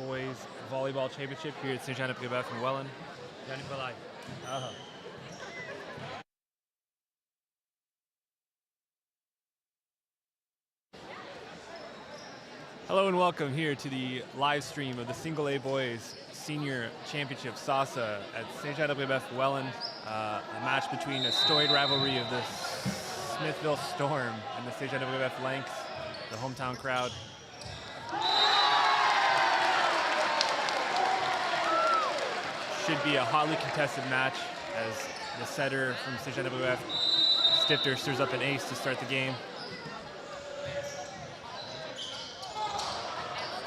Boys Volleyball Championship here at Saint-Jean-de-Brébeuf in Welland. Hello and welcome here to the live stream of the Single A Boys Senior Championship SOSSA at Saint-Jean-de-Brébeuf, Welland. A match between a storied rivalry of the Smithville Storm and the Saint-Jean-de-Brébeuf Lynx, the hometown crowd. Should be a hotly contested match as the setter from Saint-Jean-de-Brébeuf, Stifter, stirs up an ace to start the game.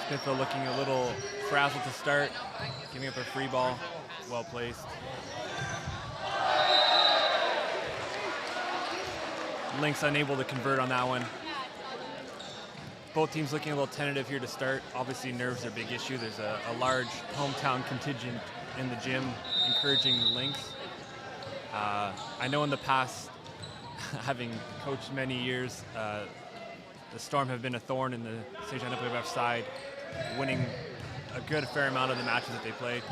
Smithville looking a little frazzled to start, giving up a free ball, well placed. Lynx unable to convert on that one. Both teams looking a little tentative here to start. Obviously nerves are a big issue. There's a large hometown contingent in the gym encouraging the Lynx. I know in the past, having coached many years, the Storm have been a thorn in the Saint-Jean-de-Brébeuf side, winning a good fair amount of the matches that they played.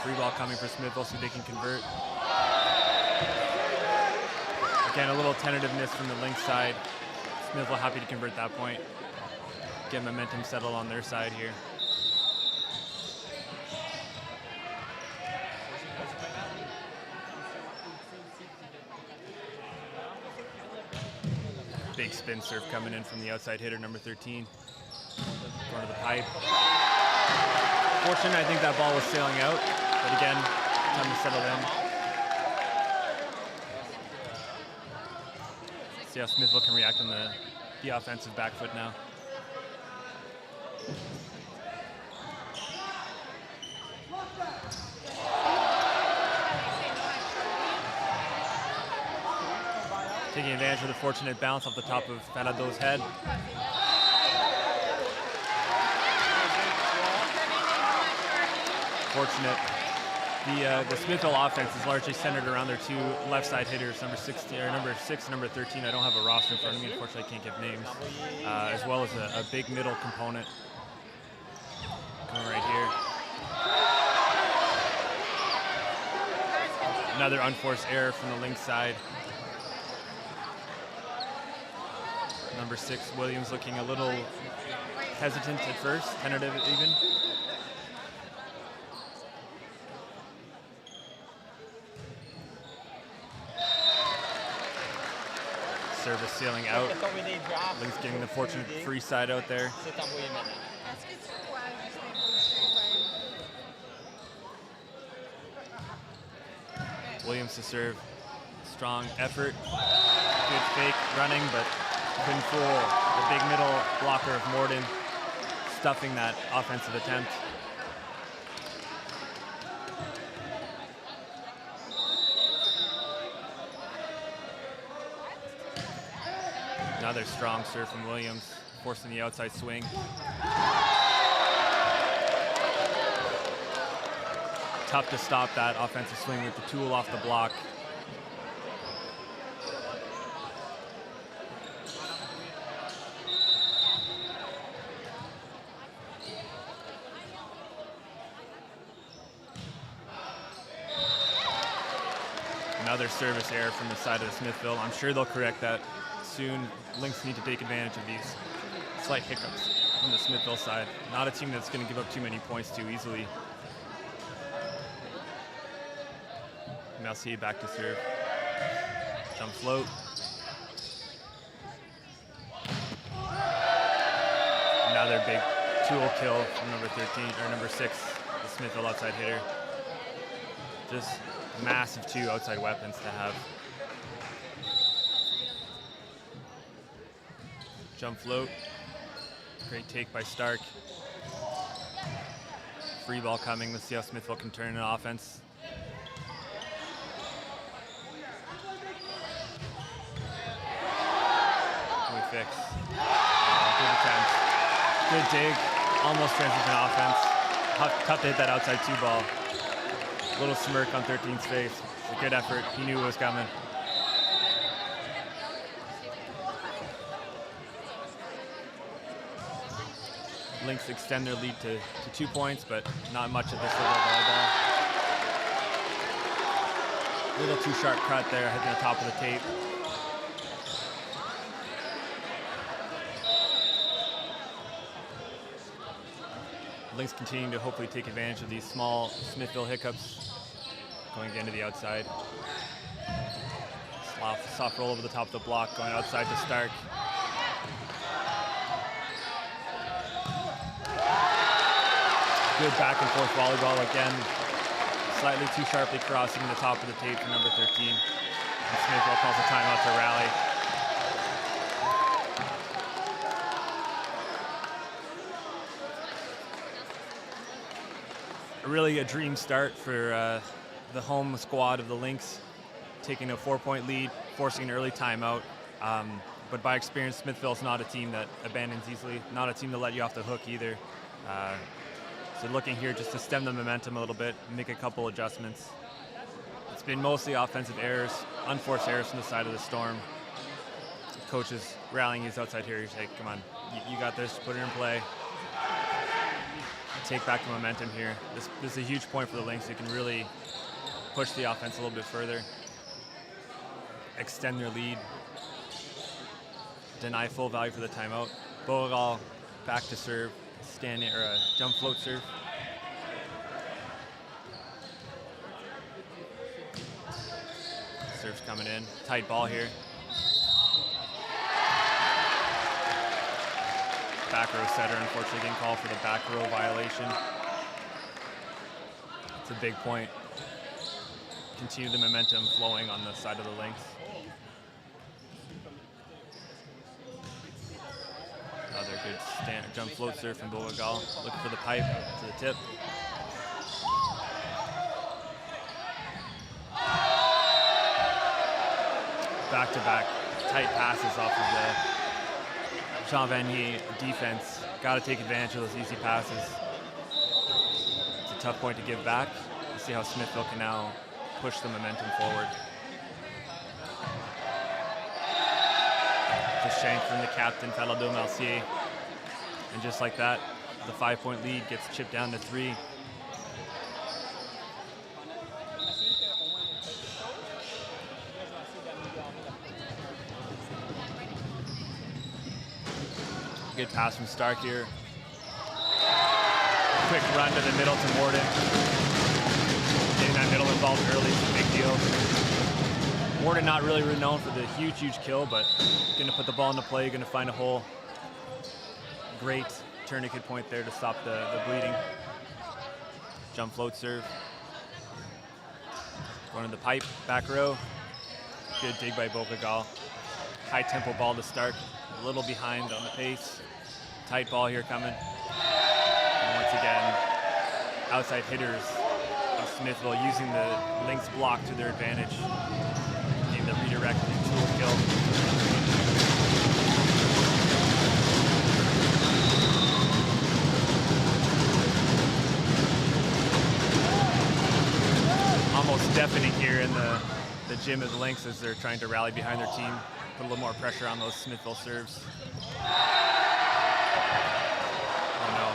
Free ball coming for Smithville, see if they can convert. Again, a little tentativeness from the Lynx side. Smithville happy to convert that point. Get momentum settled on their side here. Big spin serve coming in from the outside hitter, number 13. Going to the pipe. Fortunate, I think that ball was sailing out, but again, time to settle in. See how Smithville can react on the offensive back foot now. Taking advantage of the fortunate bounce off the top of Fanado's head. Fortunate. The Smithville offense is largely centered around their two left side hitters, number 6 and number 13. I don't have a roster in front of me, unfortunately I can't give names. As well as a big middle component. Going right here. Another unforced error from the Lynx side. Number 6, Williams, looking a little hesitant at first, tentative even. Service sailing out. Lynx getting the fortunate free side out there. Williams to serve. Strong effort. Good fake running, but couldn't fool the big middle blocker of Morden, stuffing that offensive attempt. Another strong serve from Williams, forcing the outside swing. Tough to stop that offensive swing with the tool off the block. Another service error from the side of Smithville. I'm sure they'll correct that soon. Lynx need to take advantage of these slight hiccups from the Smithville side. Not a team that's going to give up too many points too easily. Mercier back to serve. Jump float. Another big tool kill from number 13 or number 6, the Smithville outside hitter. Just massive two outside weapons to have. Jump float. Great take by Stark. Free ball coming. Let's see how Smithville can turn an offense. Can we fix? Good attempt. Good dig. Almost transition offense. Tough to hit that outside 2 ball. Little smirk on 13's face. It's a good effort. He knew it was coming. Lynx extend their lead to 2 points, but not much at this level of volleyball. A little too sharp cut there, hitting the top of the tape. Lynx continuing to hopefully take advantage of these small Smithville hiccups. Going again to the outside. Soft roll over the top of the block, going outside to Stark. Good back and forth volleyball again. Slightly too sharply crossing the top of the tape for number 13. And Smithville calls a timeout to rally. Really a dream start for the home squad of the Lynx, taking a 4-point lead, forcing an early timeout. But by experience, Smithville is not a team that abandons easily, not a team to let you off the hook either. So looking here just to stem the momentum a little bit, make a couple adjustments. It's been mostly offensive errors, unforced errors from the side of the Storm. Coach is rallying his outside here. He's like, come on, you got this, put it in play. Take back the momentum here. This is a huge point for the Lynx. They can really push the offense a little bit further, extend their lead, deny full value for the timeout. Beauregard back to serve, standing or a jump float serve. Serve's coming in. Tight ball here. Back row setter, unfortunately, getting called for the back row violation. It's a big point. Continue the momentum flowing on the side of the Lynx. Another good jump float serve from Beauregard. Looking for the pipe to the tip. Back-to-back tight passes off of the Jean Vanier defense. Got to take advantage of those easy passes. It's a tough point to give back. Let's see how Smithville can now push the momentum forward. It's a shank from the captain, Falardeau Mercier. And just like that, the 5-point lead gets chipped down to 3. Good pass from Stark here. Quick run to the middle to Morden. Getting that middle involved early is a big deal. Morden not really renowned for the huge kill, but gonna put the ball into play, gonna find a hole. Great tourniquet point there to stop the bleeding. Jump float serve. Going to the pipe, back row. Good dig by Beauregard. High tempo ball to Stark. A little behind on the pace. Tight ball here coming. And once again, outside hitters of Smithville using the Lynx block to their advantage. Getting the redirect and tool kill. Almost deafening here in the gym of the Lynx as they're trying to rally behind their team. Put a little more pressure on those Smithville serves. Oh no.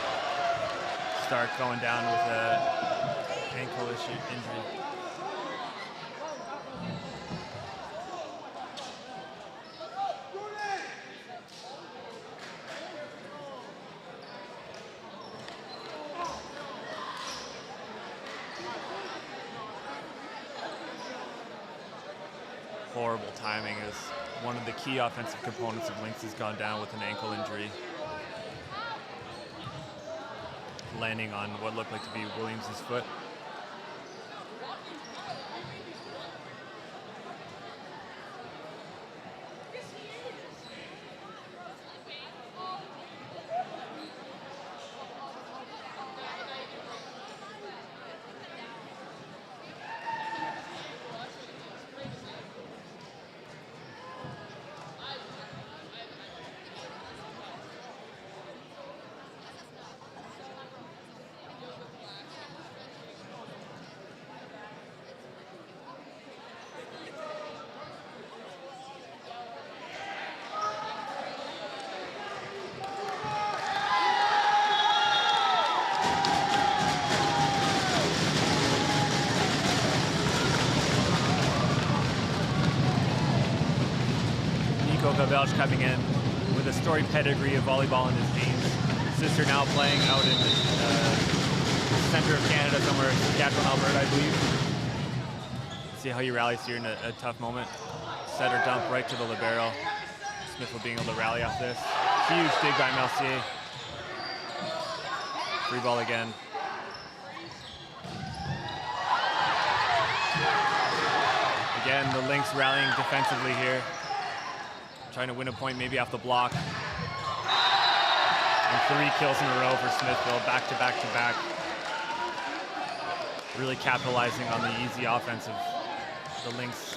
Stark going down with an ankle injury. Horrible timing as one of the key offensive components of Lynx has gone down with an ankle injury. Landing on what looked like to be Williams' foot. Belge coming in with a storied pedigree of volleyball in his veins. Sister now playing out in the center of Canada somewhere, Saskatchewan, Alberta, I believe. See how he rallies here in a tough moment. Set or dump right to the libero. Smithville being able to rally off this. Huge dig by Mercier. Free ball again. Again, the Lynx rallying defensively here. Trying to win a point maybe off the block. And 3 kills in a row for Smithville, back to back to back. Really capitalizing on the easy offense of the Lynx.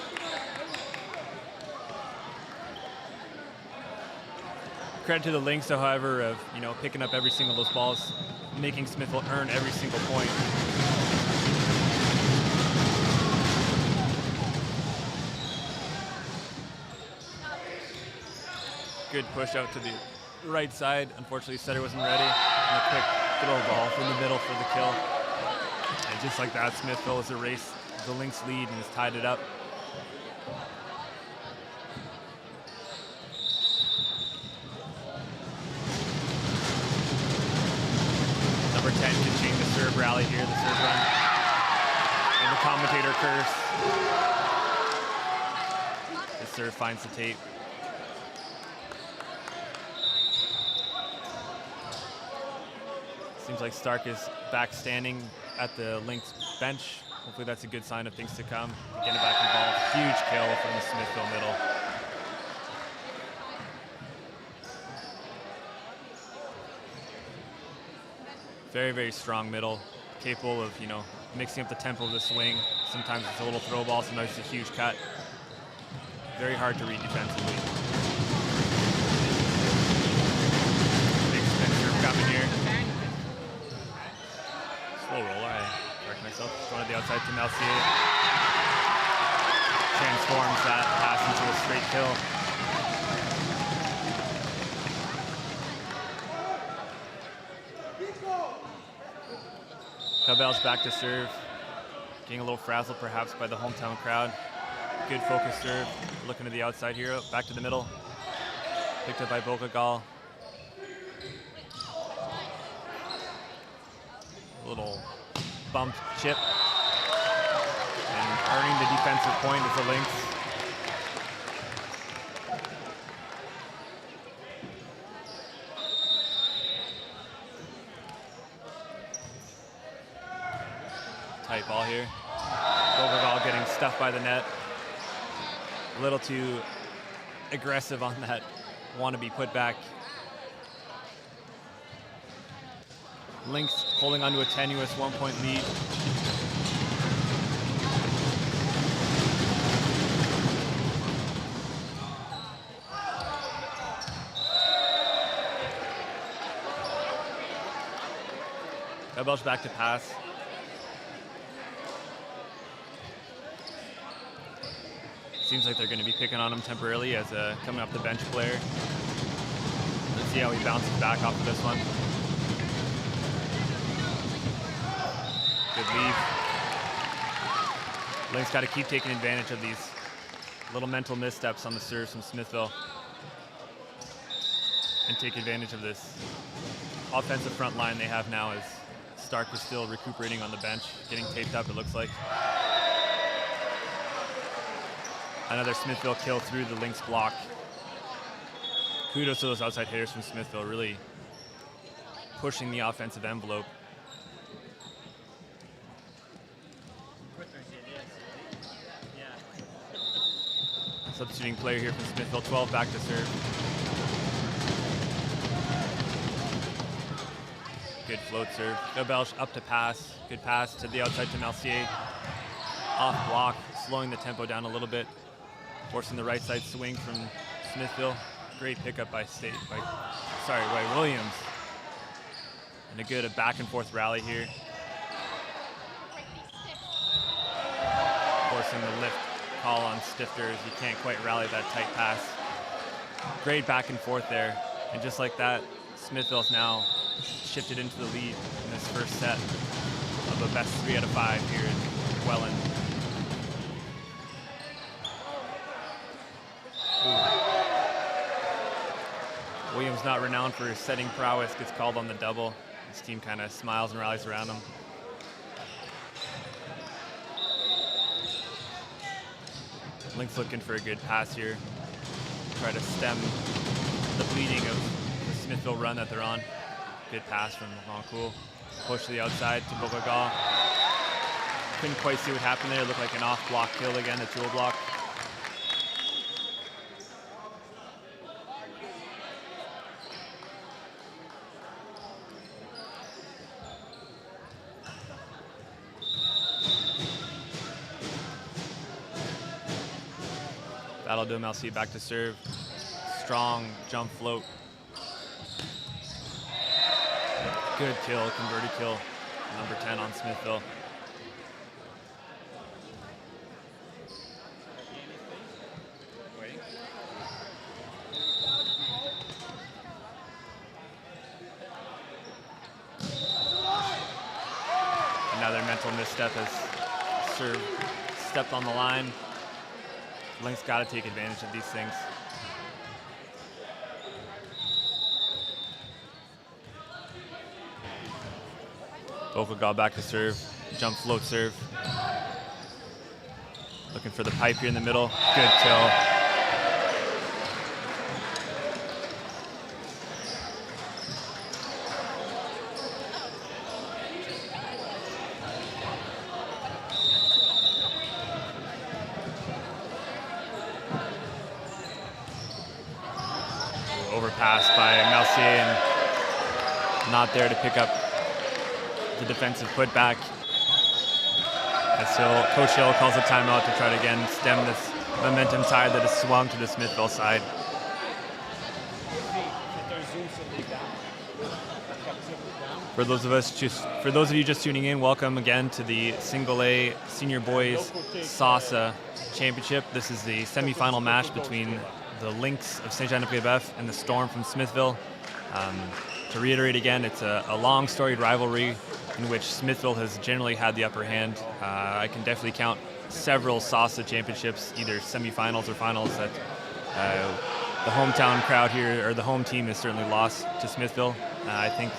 Credit to the Lynx, though, however, of picking up every single of those balls, making Smithville earn every single point. Good push out to the right side. Unfortunately, setter wasn't ready. And a quick throw ball from the middle for the kill. And just like that, Smithville has erased the Lynx lead and has tied it up. Number 10 can change the serve rally here, the serve run. And the commentator curse. The serve finds the tape. Seems like Stark is back standing at the Lynx bench. Hopefully that's a good sign of things to come. Getting it back involved. Huge kill from the Smithville middle. Very, very strong middle. Capable of, mixing up the tempo of the swing. Sometimes it's a little throw ball, sometimes it's a huge cut. Very hard to read defensively. Big spin serve coming here. Slow roll, I correct myself. Going to the outside to Mercier. Transforms that pass into a straight kill. Cabell's back to serve. Getting a little frazzled perhaps by the hometown crowd. Good focus serve. Looking to the outside here. Back to the middle. Picked up by Bocagal. A little bumped chip. And earning the defensive point is the Lynx. Tight ball here. Bocagal getting stuffed by the net. A little too aggressive on that wannabe putback. Lynx holding onto a tenuous 1-point lead. Cabell's back to pass. Seems like they're going to be picking on him temporarily as a coming up the bench player. Let's see how he bounces back off of this one. Good leave. Lynx got to keep taking advantage of these little mental missteps on the serves from Smithville and take advantage of this offensive front line they have now as Stark is still recuperating on the bench, getting taped up, it looks like. Another Smithville kill through the Lynx block. Kudos to those outside hitters from Smithville, really pushing the offensive envelope. Substituting player here from Smithville, 12 back to serve. Good float serve. Cabell up to pass. Good pass to the outside to Mercier. Off block, slowing the tempo down a little bit. Forcing the right side swing from Smithville. Great pickup by Williams. And a good back and forth rally here. Forcing the lift call on Stifters. You can't quite rally that tight pass. Great back and forth there. And just like that, Smithville's now shifted into the lead in this first set of a best 3 out of 5 here in Welland. Williams, not renowned for his setting prowess, gets called on the double. His team kind of smiles and rallies around him. Link's looking for a good pass here. Try to stem the bleeding of the Smithville run that they're on. Good pass from Rancourt. Push to the outside to Beauregard. Couldn't quite see what happened there. It looked like an off-block kill again, a dual block. That'll do Melcy back to serve. Strong jump float. Good kill, converted kill. Number 10 on Smithville. Another mental misstep as serve stepped on the line. Link's got to take advantage of these things. Vocal got back to serve, jump float serve. Looking for the pipe here in the middle. Good kill. Overpass by Melcy and not there to pick up the defensive putback. As Coach Hill calls a timeout to try to again stem this momentum tide that has swung to the Smithville side. For those of you just tuning in, welcome again to the Single A Senior Boys SOSSA Championship. This is the semifinal match between the Lynx of Saint-Jean-de-Brébeuf and the Storm from Smithville. To reiterate again, it's a long storied rivalry in which Smithville has generally had the upper hand. I can definitely count several SOSSA championships, either semifinals or finals, that the hometown crowd here, or the home team, has certainly lost to Smithville. I think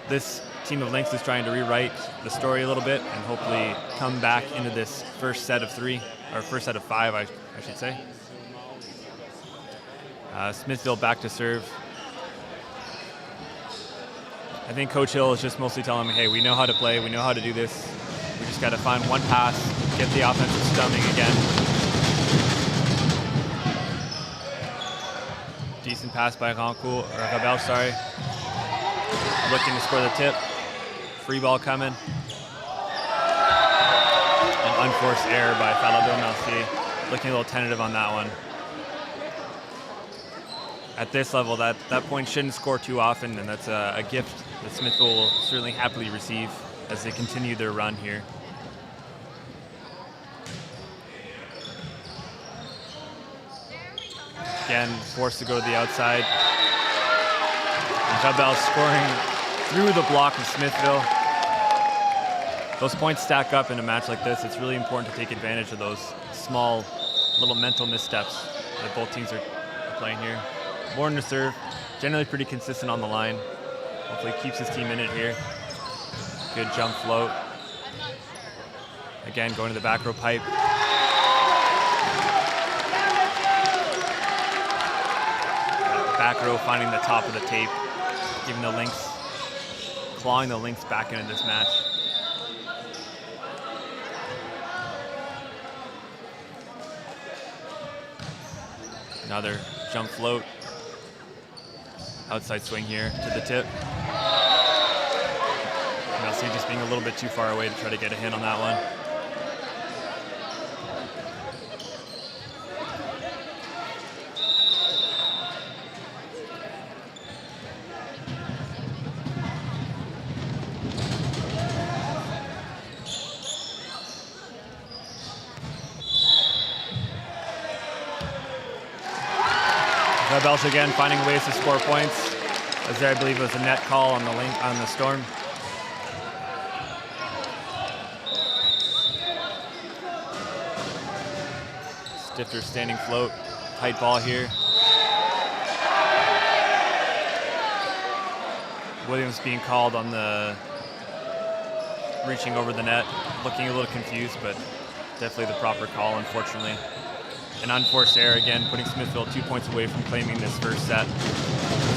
this team of Lynx is trying to rewrite the story a little bit and hopefully come back into this first set of three, or first set of five, I should say. Smithville back to serve. I think Coach Hill is just mostly telling me, hey, we know how to play, we know how to do this. We just got to find one pass, get the offensive stumbling again. Decent pass by Rancourt, or Rebel, sorry. Looking to score the tip. Free ball coming. An unforced error by Melcy. Looking a little tentative on that one. At this level, that point shouldn't score too often, and that's a gift that Smithville will certainly happily receive as they continue their run here. Again, forced to go to the outside. Jabel scoring through the block of Smithville. Those points stack up in a match like this. It's really important to take advantage of those small little mental missteps that both teams are playing here. Born to serve, generally pretty consistent on the line. Hopefully keeps his team in it here. Good jump float. Again, going to the back row pipe. Back row finding the top of the tape, giving the Lynx, clawing the Lynx back into this match. Another jump float. Outside swing here to the tip. Melcy just being a little bit too far away to try to get a hit on that one. Rebels again finding ways to score points, as there I believe was a net call on the Storm. Stifter standing float, tight ball here. Williams being called on the reaching over the net, looking a little confused, but definitely the proper call, unfortunately. An unforced error again, putting Smithville 2 points away from claiming this first set.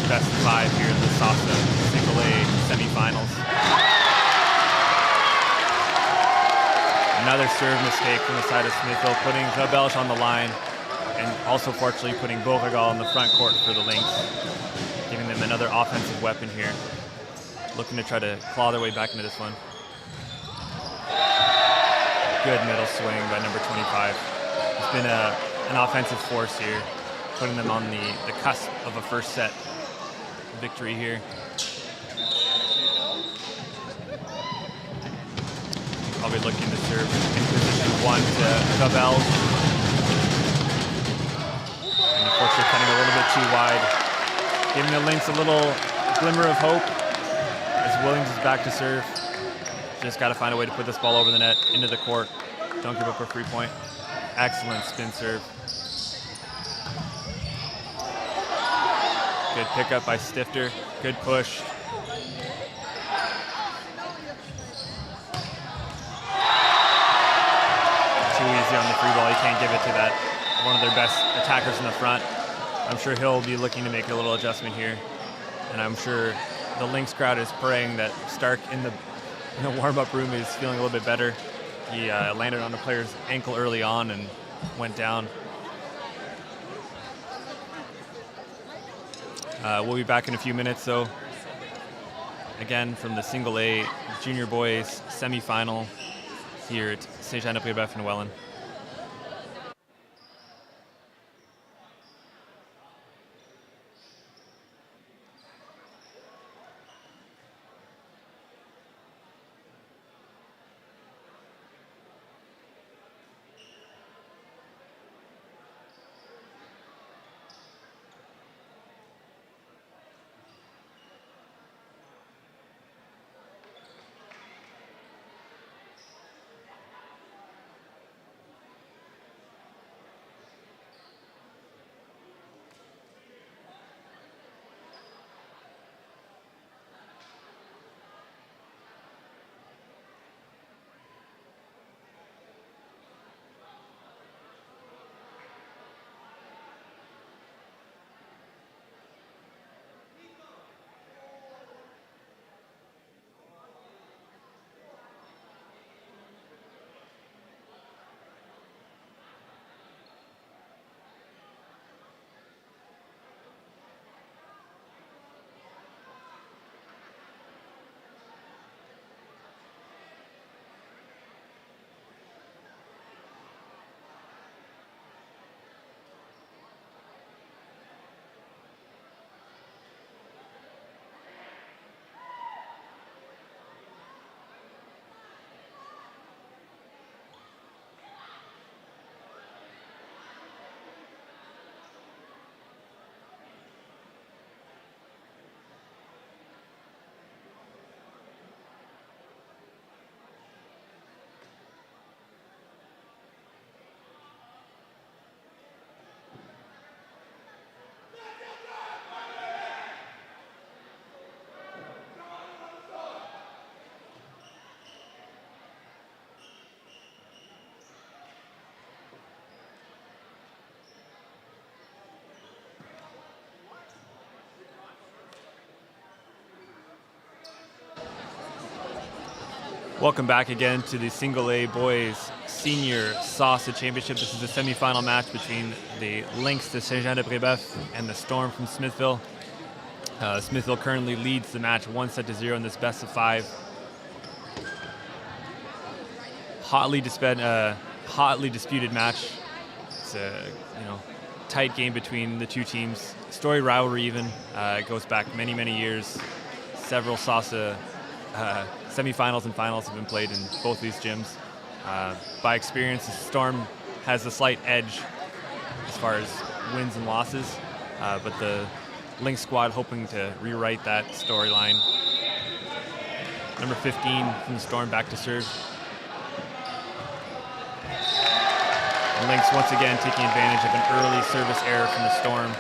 Best of 5 here in the SOSSA Single A semifinals. Another serve mistake from the side of Smithville, putting Zabelge on the line, and also fortunately putting Beauregard in the front court for the Lynx, giving them another offensive weapon here, looking to try to claw their way back into this one. Good middle swing by number 25. It's been an offensive force here, putting them on the cusp of a first set victory here. Probably looking to serve in position 1 to Zabelge. And unfortunately cutting a little bit too wide, giving the Lynx a little glimmer of hope as Williams is back to serve. Just got to find a way to put this ball over the net, into the court. Don't give up a free point. Excellent spin serve. Good pickup by Stifter. Good push. Too easy on the free ball. You can't give it to that one of their best attackers in the front. I'm sure he'll be looking to make a little adjustment here. And I'm sure the Lynx crowd is praying that Stark in the warm-up room is feeling a little bit better. He landed on the player's ankle early on and went down. We'll be back in a few minutes, though. Again, from the Single A Junior Boys semifinal here at Saint-Jean-de-Brébeuf in Welland. Welcome back again to the Single A Boys Senior SOSSA Championship. This is the semifinal match between the Lynx de Saint-Jean-de-Brébeuf and the Storm from Smithville. Smithville currently leads the match 1-0 in this best of 5. Hotly disputed match. It's a tight game between the two teams. Story rivalry even. It goes back many, many years. Several SOSSA semifinals and finals have been played in both these gyms. By experience, the Storm has a slight edge as far as wins and losses, but the Lynx squad hoping to rewrite that storyline. Number 15 from the Storm back to serve. And Lynx once again taking advantage of an early service error from the Storm,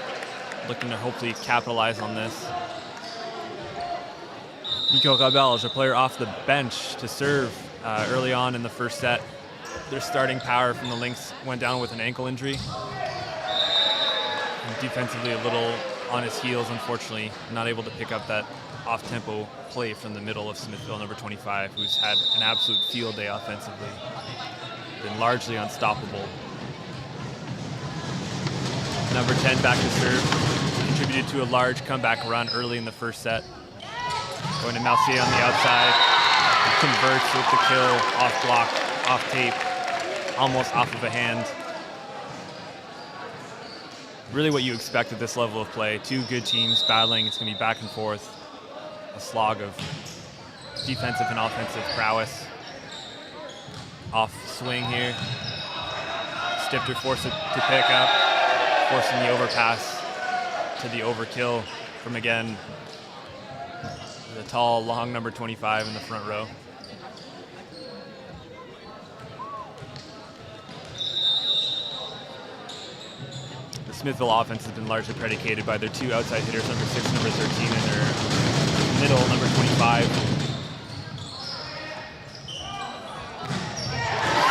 looking to hopefully capitalize on this. Nico Rabelge, a player off the bench to serve early on in the first set. Their starting power from the Lynx went down with an ankle injury. And defensively a little on his heels, unfortunately, not able to pick up that off-tempo play from the middle of Smithville, number 25, who's had an absolute field day offensively. Been largely unstoppable. Number 10 back to serve. Contributed to a large comeback run early in the first set. Going to Mercier on the outside. He converts with the kill, off block, off tape, almost off of a hand. Really what you expect at this level of play. Two good teams battling. It's going to be back and forth. A slog of defensive and offensive prowess. Off swing here. Stifter forced it to pick up, forcing the overpass to the overkill from, again, the tall, long number 25 in the front row. The Smithville offense has been largely predicated by their two outside hitters, number 6 and number 13, and their middle, number 25.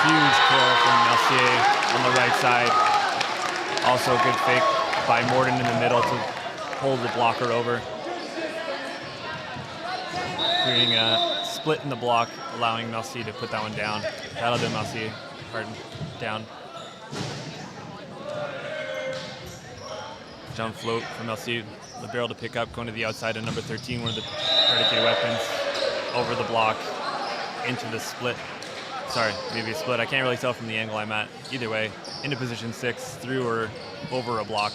Huge kill from Mercier on the right side. Also a good fake by Morden in the middle to hold the blocker over. Creating a split in the block, allowing Mercier to put that one down. Battle de Mercier, pardon, down. Jump float from Mercier, the barrel to pick up, going to the outside of number 13, one of the predicated weapons, over the block, into the split. Sorry, maybe a split. I can't really tell from the angle I'm at. Either way, into position 6, through or over a block.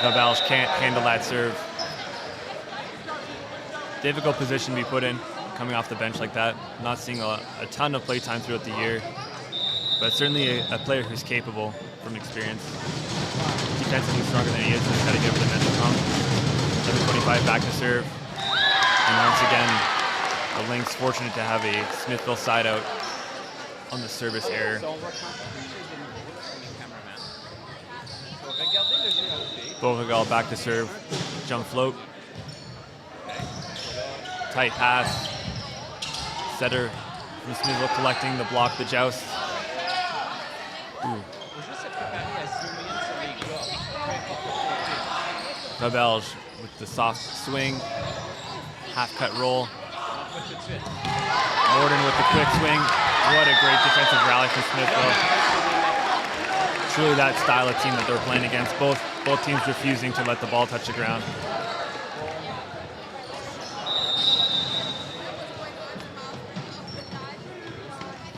Rabelge can't handle that serve. Difficult position to be put in, coming off the bench like that. Not seeing a ton of play time throughout the year, but certainly a player who's capable from experience. Defensively stronger than he is, just got to get over the mental hump. Number 25 back to serve. And once again, the Lynx fortunate to have a Smithville side out on the service error. Beauregard back to serve, jump float. Tight pass. Setter from Smithville collecting the block, the joust. Rabelge with the soft swing, half cut roll. Morden with the quick swing. What a great defensive rally from Smithville. Truly that style of team that they're playing against. Both teams refusing to let the ball touch the ground.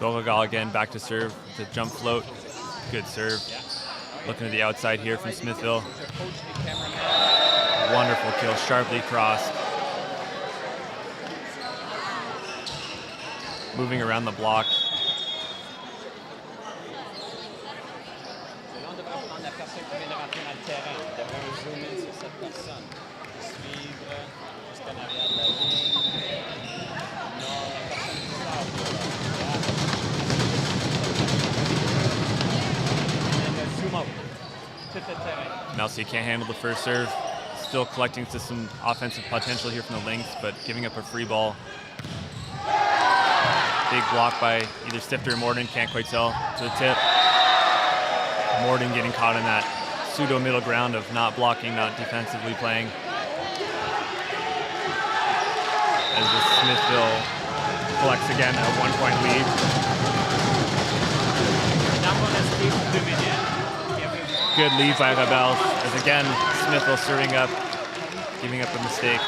Beauregard again back to serve. The jump float. Good serve. Looking to the outside here from Smithville. Wonderful kill, sharply crossed. Moving around the block. Mercier can't handle the first serve. Still collecting to some offensive potential here from the Lynx, but giving up a free ball. Big block by either Stifter or Morden, can't quite tell, to the tip. Morden getting caught in that pseudo middle ground of not blocking, not defensively playing. As the Smithville collects again a 1-point lead. Good lead by Rabelge, as again, Smithville serving up, giving up a mistake.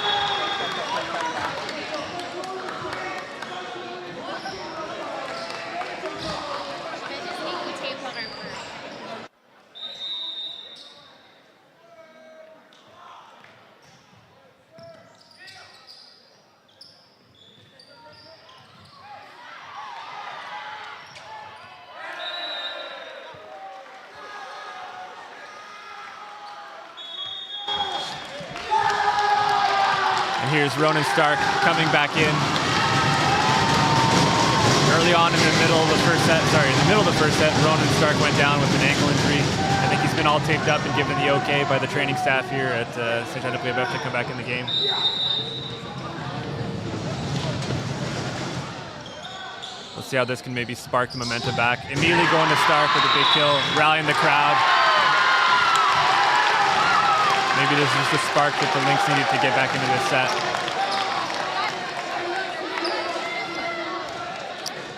Here's Ronan Stark coming back in. Early on in the middle of the first set. Ronan Stark went down with an ankle injury. I think he's been all taped up and given the okay by the training staff here at Saint-Jean-de-Brébeuf to come back in the game. Let's see how this can maybe spark the momentum back. Immediately going to Stark with a big kill, rallying the crowd. Maybe this is the spark that the Lynx needed to get back into this set.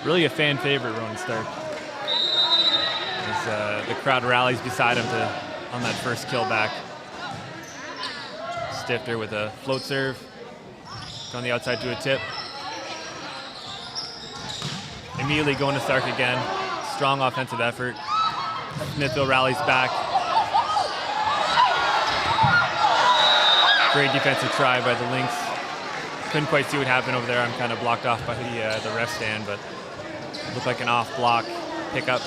Really a fan favorite, Ronan Stark. As the crowd rallies beside him on that first kill back. Stifter with a float serve. On the outside to a tip. Immediately going to Stark again. Strong offensive effort. Smithville rallies back. Great defensive try by the Lynx. Couldn't quite see what happened over there. I'm kind of blocked off by the ref stand, but it looked like an off block pickup.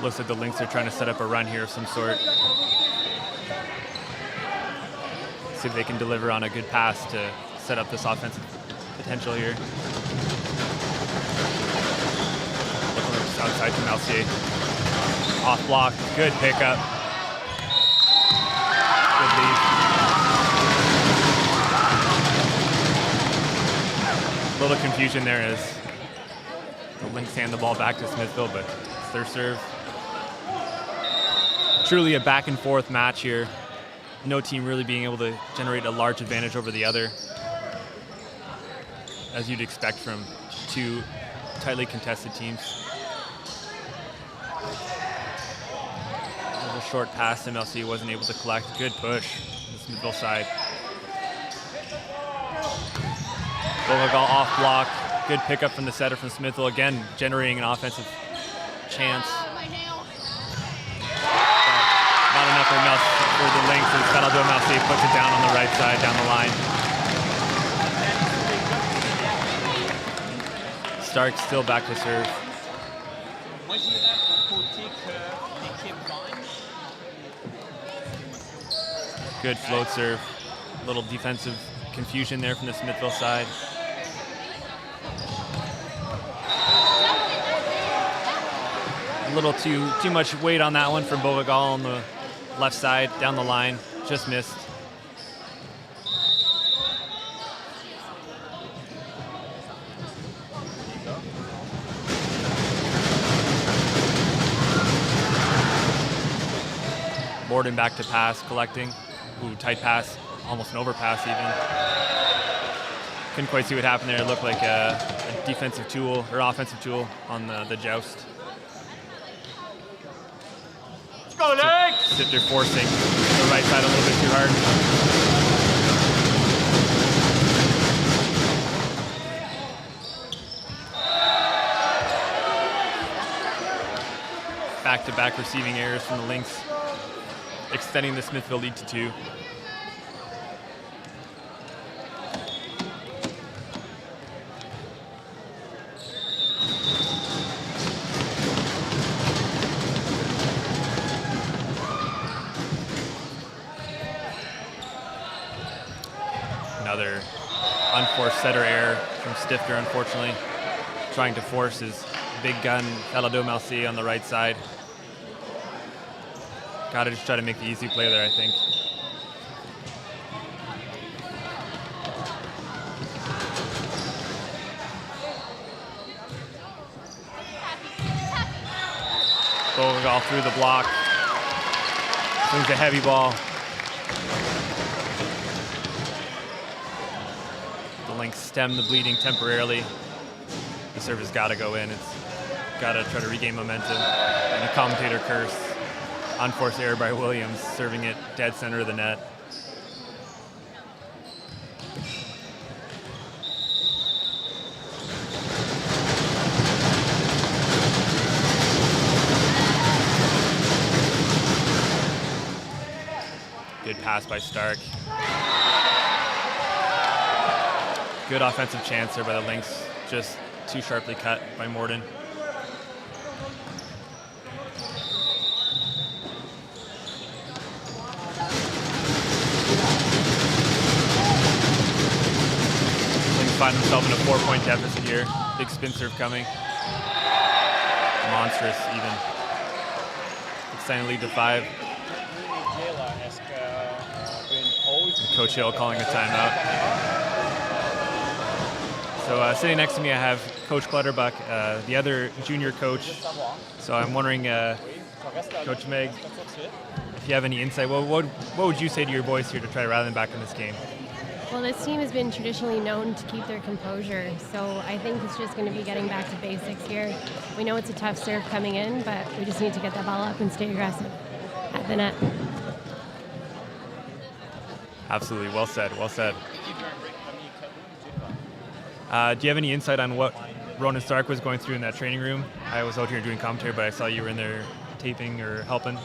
Looks like the Lynx are trying to set up a run here of some sort. See if they can deliver on a good pass to set up this offensive potential here. Outside to Malcier. Off block, good pickup. Good lead. A little confusion there as the Lynx hand the ball back to Smithville, but it's their serve. Truly a back and forth match here. No team really being able to generate a large advantage over the other, as you'd expect from two tightly contested teams. A short pass, MLC wasn't able to collect. Good push on the Smithville side. Volleyball off block. Good pickup from the setter from Smithville. Again, generating an offensive chance. But not enough for the Lynx as MLC puts it down on the right side, down the line. Stark still back to serve. Good float serve. Little defensive confusion there from the Smithville side. A little too much weight on that one from Beauregard on the left side, down the line. Just missed. Borden back to pass, collecting. Ooh, tight pass, almost an overpass even. Couldn't quite see what happened there. It looked like a defensive tool or offensive tool on the joust. Let's go, Lynx! Sifter forcing the right side a little bit too hard. Back-to-back receiving errors from the Lynx, extending the Smithville lead to 2. Another unforced setter error from Stifter, unfortunately. Trying to force his big gun, Malcier, on the right side. Gotta just try to make the easy play there, I think. Beauregard through the block. Swings a heavy ball. The Lynx stem the bleeding temporarily. The serve has got to go in. It's got to try to regain momentum. And a commentator curse. Unforced error by Williams, serving it dead center of the net. Good pass by Stark. Good offensive chance there by the Lynx, just too sharply cut by Morden. find themselves in a 4-point deficit here. Big spin serve coming. Monstrous, even. Extending lead to 5. Coach Hill calling a timeout. So sitting next to me, I have Coach Clutterbuck, the other junior coach. So I'm wondering, Coach Meg, if you have any insight, what would you say to your boys here to try to rally them back in this game? Well, this team has been traditionally known to keep their composure, so I think it's just going to be getting back to basics here. We know it's a tough serve coming in, but we just need to get that ball up and stay aggressive at the net. Absolutely, well said, well said. Do you have any insight on what Ronan Stark was going through in that training room? I was out here doing commentary, but I saw you were in there taping or helping.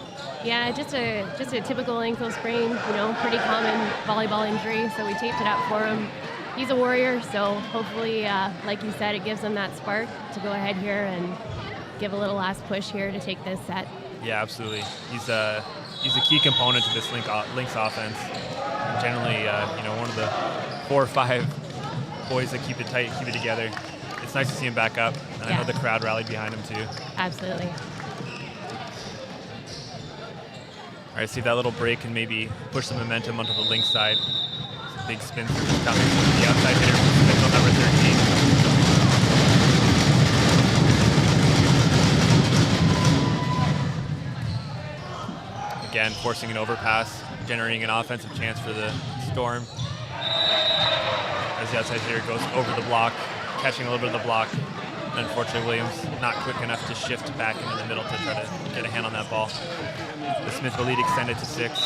Yeah, just a typical ankle sprain, pretty common volleyball injury, so we taped it up for him. He's a warrior, so hopefully, like you said, it gives him that spark to go ahead here and give a little last push here to take this set. Yeah, absolutely. He's a key component to this Lynx offense. And generally, one of the 4 or 5 boys that keep it tight, keep it together. It's nice to see him back up, and I know the crowd rallied behind him too. Absolutely. All right, see if that little break can maybe push some momentum onto the Lynx side. Some big spin coming from the outside hitter from Smithville, number 13. Again, forcing an overpass, generating an offensive chance for the Storm. As the outside hitter goes over the block, catching a little bit of the block. Unfortunately, Williams not quick enough to shift back into the middle to try to get a hand on that ball. The Smithville lead extended to 6.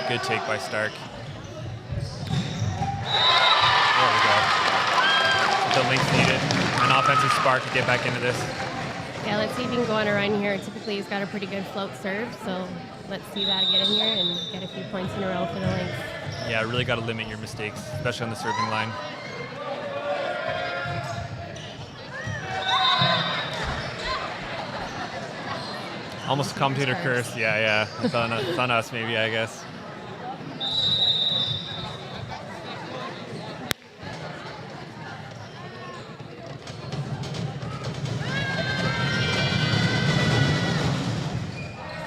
Good take by Stark. There we go. The Lynx needed an offensive spark to get back into this. Yeah, let's see if he can go on a run here. Typically, he's got a pretty good float serve, so let's see that get in here and get a few points in a row for the Lynx. Yeah, really got to limit your mistakes, especially on the serving line. Almost a commentator curse. Yeah. It's on us, maybe, I guess.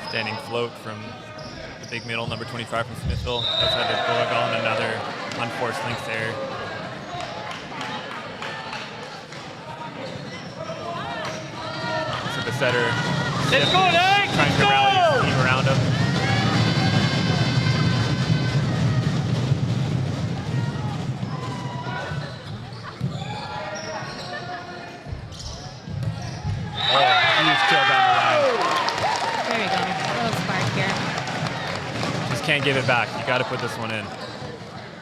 Standing float from the big middle, number 25 from Smithville. Outside the Volleyball, and another unforced Lynx there. So the setter Let's go, Nick! trying to rally his team around him. Oh, huge kill down the line. There we go. A little spark here. Just can't give it back. You got to put this one in.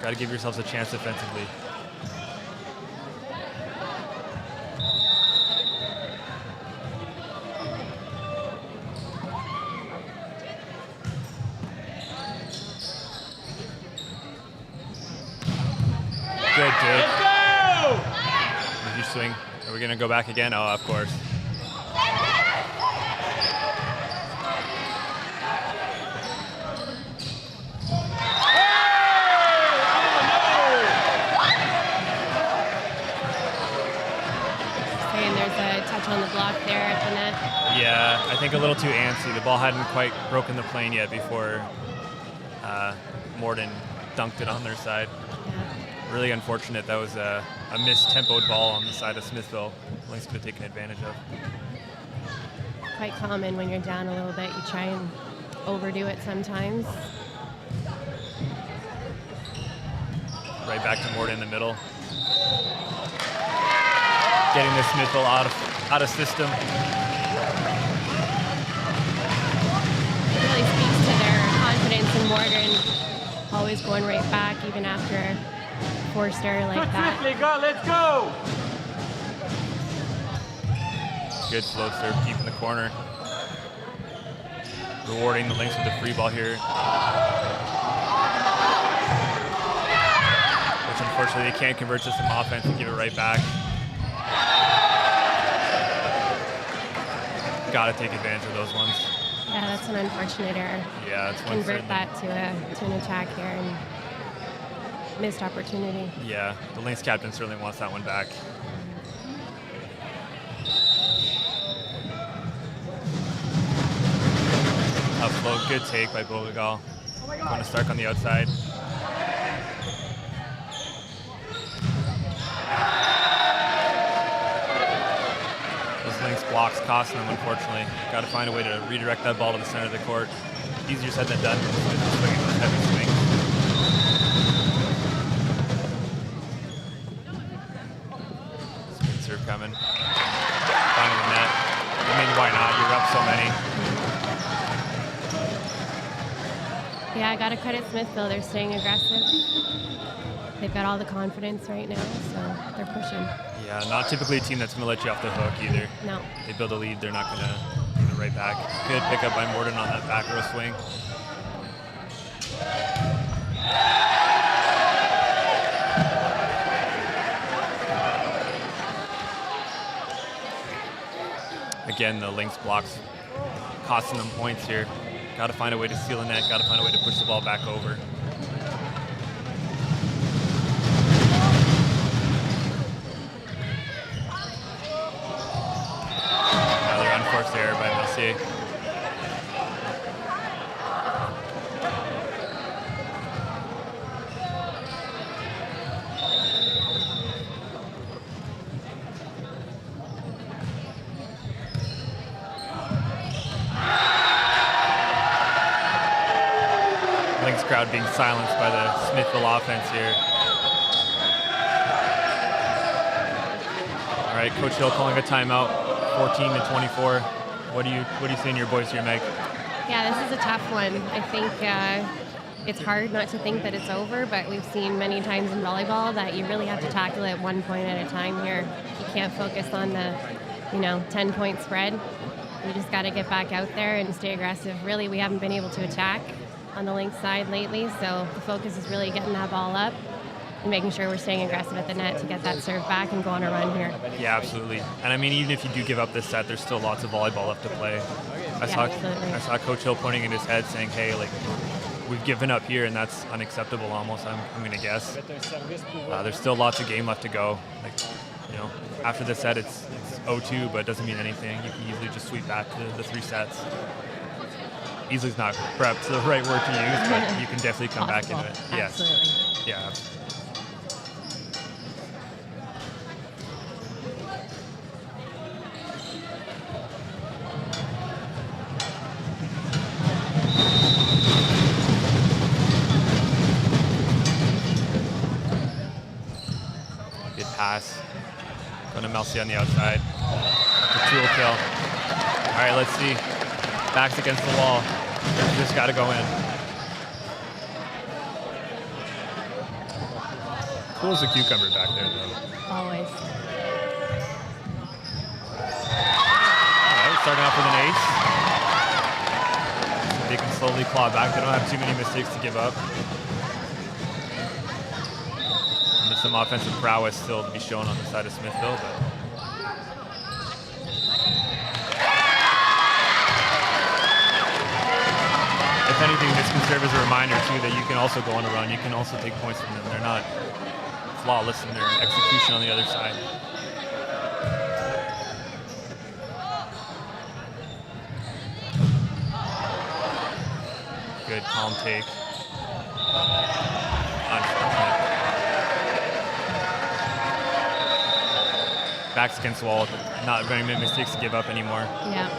Got to give yourselves a chance defensively. Good, dude. Let's go! Did you swing? Are we going to go back again? Oh, of course. And there's a touch on the block there at the net. Yeah, I think a little too antsy. The ball hadn't quite broken the plane yet before Morden dunked it on their side. Yeah. Really unfortunate. That was a mistempoed ball on the side of Smithville. Lynx could have taken advantage of. Quite common when you're down a little bit. You try and overdo it sometimes. Right back to Morden in the middle. Getting the Smithville out of system. It really speaks to their confidence in Morgan. Always going right back, even after a forced error like that. Quickly, go, let's go! Good slow serve, deep in the corner. Rewarding the Lynx with a free ball here. Which unfortunately they can't convert to some offense and give it right back. got to take advantage of those ones. Yeah, that's an unfortunate error. Yeah, it's one. Convert that to an attack here and missed opportunity. Yeah, the Lynx captain certainly wants that one back. Tough float, good take by Beauregard. Going to Stark on the outside. Those Lynx blocks costing them, unfortunately. Got to find a way to redirect that ball to the center of the court. Easier said than done. Swinging those heavy swings. Spin serve coming. Finding the net. I mean, why not? You're up so many. Yeah, I got to credit Smithville. They're staying aggressive. They've got all the confidence right now, so they're pushing. Yeah, not typically a team that's going to let you off the hook either. No. They build a lead, they're not going to give it right back. Good pickup by Morden on that back row swing. Again, the Lynx blocks costing them points here. Got to find a way to seal the net, got to find a way to push the ball back over. Another unforced error by Mercier. Lynx crowd being silenced by the Smithville offense here. All right, Coach Hill calling a timeout, 14-24. What do you see in your boys here, Meg? Yeah, this is a tough one. I think it's hard not to think that it's over, but we've seen many times in volleyball that you really have to tackle it one point at a time here. You can't focus on the, 10-point spread. We just got to get back out there and stay aggressive. Really, we haven't been able to attack on the Lynx side lately, so the focus is really getting that ball up and making sure we're staying aggressive at the net to get that serve back and go on a run here. Yeah, absolutely. And I mean, even if you do give up this set, there's still lots of volleyball left to play. I saw Coach Hill pointing in his head saying, hey, we've given up here, and that's unacceptable almost, I'm going to guess. There's still lots of game left to go. After this set, it's 0-2, but it doesn't mean anything. You can easily just sweep back to the 3 sets. Easily is not perhaps the right word to use, but you can definitely come back into it. Yes. Absolutely. Yeah. Good pass. Going to Melcy on the outside. The tool kill. All right, let's see. Back's against the wall. Just got to go in. Cool as a cucumber back there, though. Always. All right, starting off with an ace. They can slowly claw back. They don't have too many mistakes to give up. And there's some offensive prowess still to be shown on the side of Smithville, but if anything, this can serve as a reminder, too, that you can also go on a run. You can also take points from them. They're not flawless in their execution on the other side. Good, calm take. Unfortunate. Back's against the wall. Not very many mistakes to give up anymore. Yeah.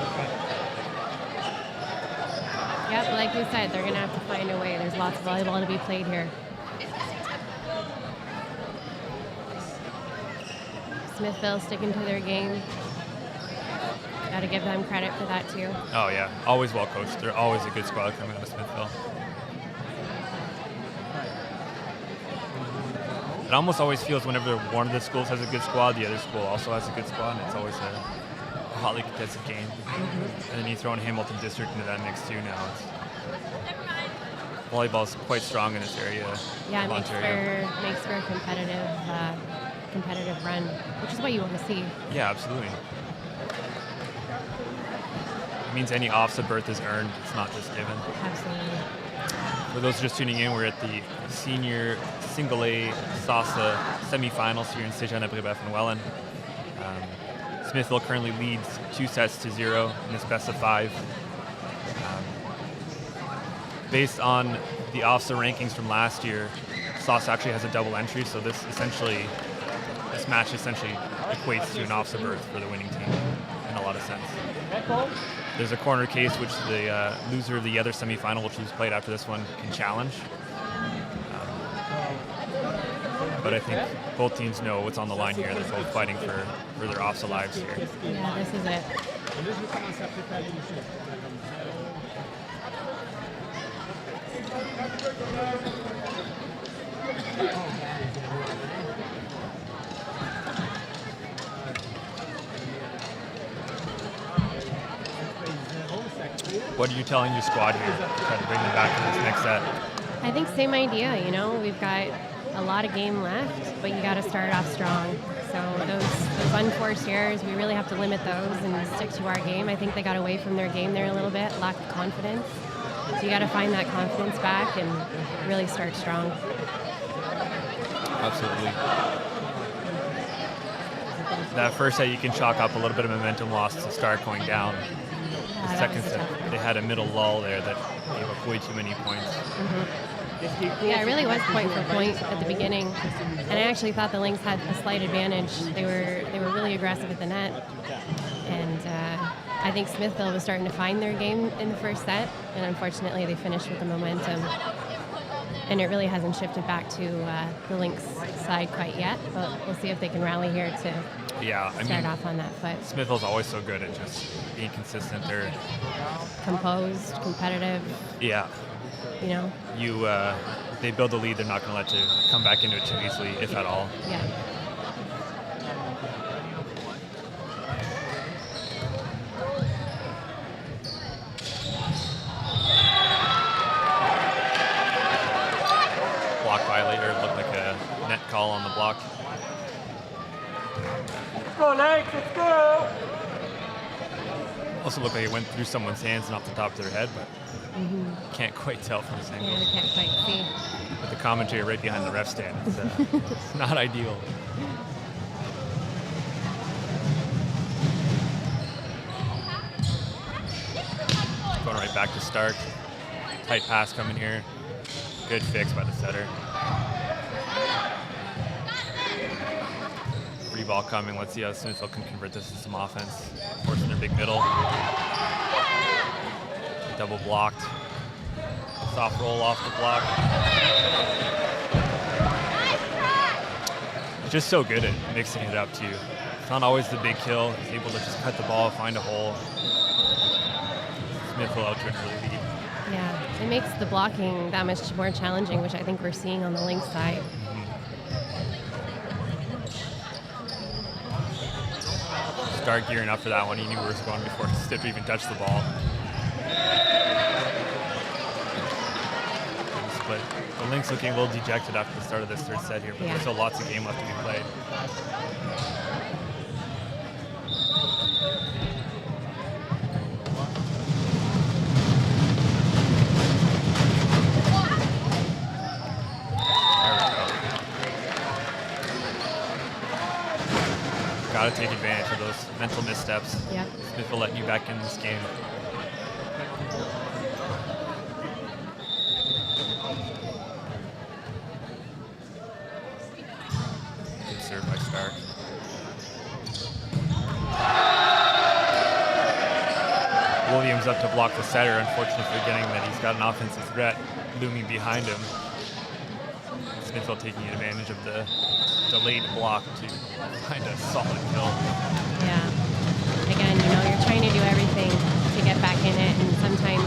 Yep, like we said, they're going to have to find a way. There's lots of volleyball to be played here. Smithville sticking to their game. Got to give them credit for that, too. Oh, yeah. Always well coached. They're always a good squad coming out of Smithville. It almost always feels whenever one of the schools has a good squad, the other school also has a good squad, and it's always a hotly contested game. Mm-hmm. And then you throw in Hamilton District into that mix, too, now. Volleyball is quite strong in this area of Ontario. Makes for a competitive run, which is what you want to see. Yeah, absolutely. means any OFSA berth is earned. It's not just given. Absolutely. For those just tuning in, we're at the senior single A SOSSA semifinals here in Saint-Jean-de-Brébeuf in Welland. Smithville currently leads 2-0 in this best of 5. Based on the OFSA rankings from last year, SOSSA actually has a double entry, so this match essentially equates to an OFSA berth for the winning team in a lot of sense. There's a corner case which the loser of the other semifinal, which was played after this one, can challenge. But I think both teams know what's on the line here. They're both fighting for their OFSA lives here. Yeah, this is it. What are you telling your squad here to try to bring them back to this next set? I think same idea, you know, we've got a lot of game left, but you got to start off strong. So those unforced errors, we really have to limit those and stick to our game. I think they got away from their game there a little bit, lack of confidence. So you got to find that confidence back and really start strong. Absolutely. That first set, you can chalk up a little bit of momentum loss to start going down. The second set, they had a middle lull there that gave up way too many points. Yeah, it really was point for point at the beginning, and I actually thought the Lynx had a slight advantage. They were really aggressive at the net, and I think Smithville was starting to find their game in the first set, and unfortunately they finished with the momentum. And it really hasn't shifted back to the Lynx side quite yet, but we'll see if they can rally here to start off on that foot. Smithville's always so good at just being consistent. They're composed, competitive. Yeah. You know? They build a lead, they're not going to let you come back into it too easily, if at all. Yeah. Block violator, looked like a net call on the block. Let's go, Lynx, let's go! Also looked like it went through someone's hands and off the top of their head, but can't quite tell from this angle. Yeah, they can't quite see. With the commentary right behind the ref stand, it's not ideal. Going right back to Stark. Tight pass coming here. Good fix by the setter. Free ball coming. Let's see how Smithville can convert this into some offense. Forcing their big middle. Double blocked. Soft roll off the block. He's just so good at mixing it up too. It's not always the big kill. He's able to just cut the ball, find a hole. Smithville out to an early lead. Yeah, it makes the blocking that much more challenging, which I think we're seeing on the Lynx side. Start gearing up for that one. He knew where it was going before Stipp even touched the ball. But the Lynx looking a little dejected after the start of this third set here, but there's still lots of game left to be played. Got to take advantage of those mental missteps. Yep. Smithville letting you back in this game. Good serve by Stark. Williams up to block the setter, unfortunately forgetting that he's got an offensive threat looming behind him. Smithville taking advantage of the delayed block to find a solid kill. Yeah. Again, you know, you're trying to do everything to get back in it, and sometimes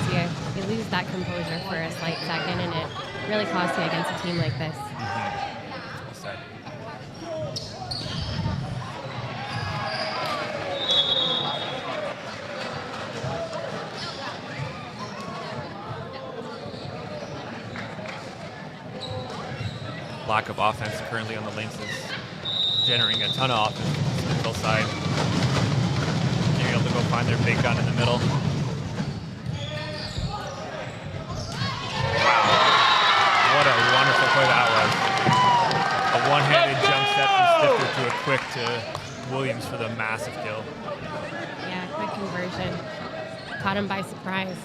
you lose that composure for a slight second, and it really costs you against a team like this. Well said. Lack of offense currently on the Lynx is generating a ton of offense on the Smithville side. Being able to go find their big gun in the middle. Boy, that was a one-handed jump set from Stifter to a quick to Williams for the massive kill. Yeah, quick conversion. Caught him by surprise.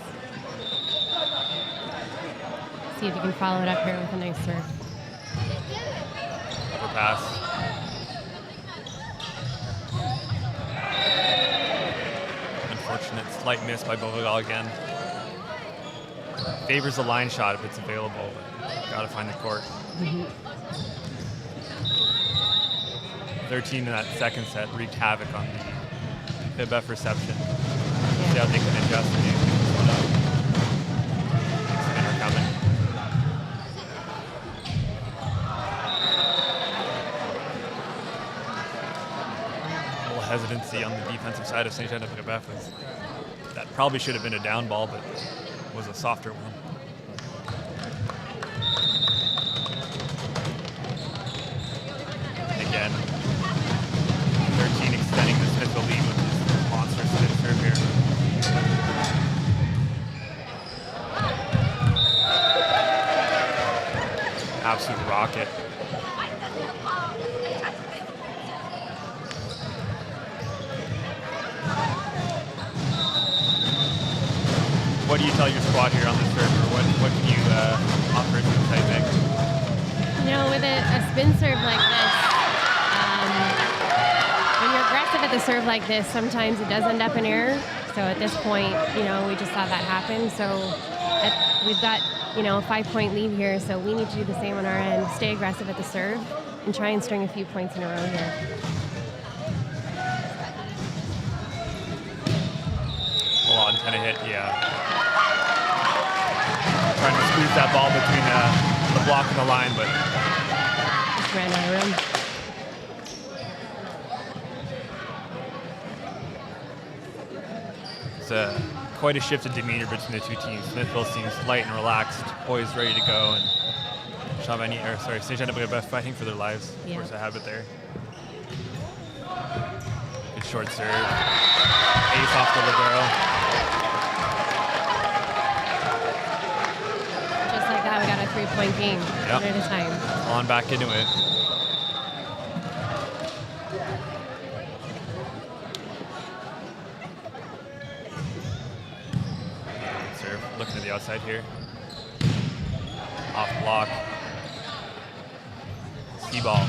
See if you can follow it up here with a nice serve. Upper pass. Unfortunate slight miss by Volleyball again. Favors the line shot if it's available, but gotta find the court. 13 in that second set wreaked havoc on the Brébeuf reception. See how they can adjust and maybe one up. Spinner coming. A little hesitancy on the defensive side of Saint-Jean-de-Brébeuf. That probably should have been a down ball, but was a softer one. Again, 13 extending the Smithville lead with his monster spin serve here. Absolute rocket. What do you tell your squad here on the serve, or what can you offer to the tight mix? You know, with a spin serve like this, when you're aggressive at the serve like this, sometimes it does end up in error. So at this point, you know, we just saw that happen. So we've got, you know, a 5-point lead here, so we need to do the same on our end. Stay aggressive at the serve and try and string a few points in a row here. Well, antenna hit, yeah. Trying to squeeze that ball between the block and the line, but just ran out of room. It's quite a shift in demeanor between the two teams. Smithville seems light and relaxed, poised, ready to go, and Saint-Jean-de-Brébeuf fighting for their lives. Of course, I have it there. Good short serve. Ace off the libero. Just like that, we got a 3-point game. Yep. One at a time. On back into it. Serve. Looking at the outside here. Off block. C-ball.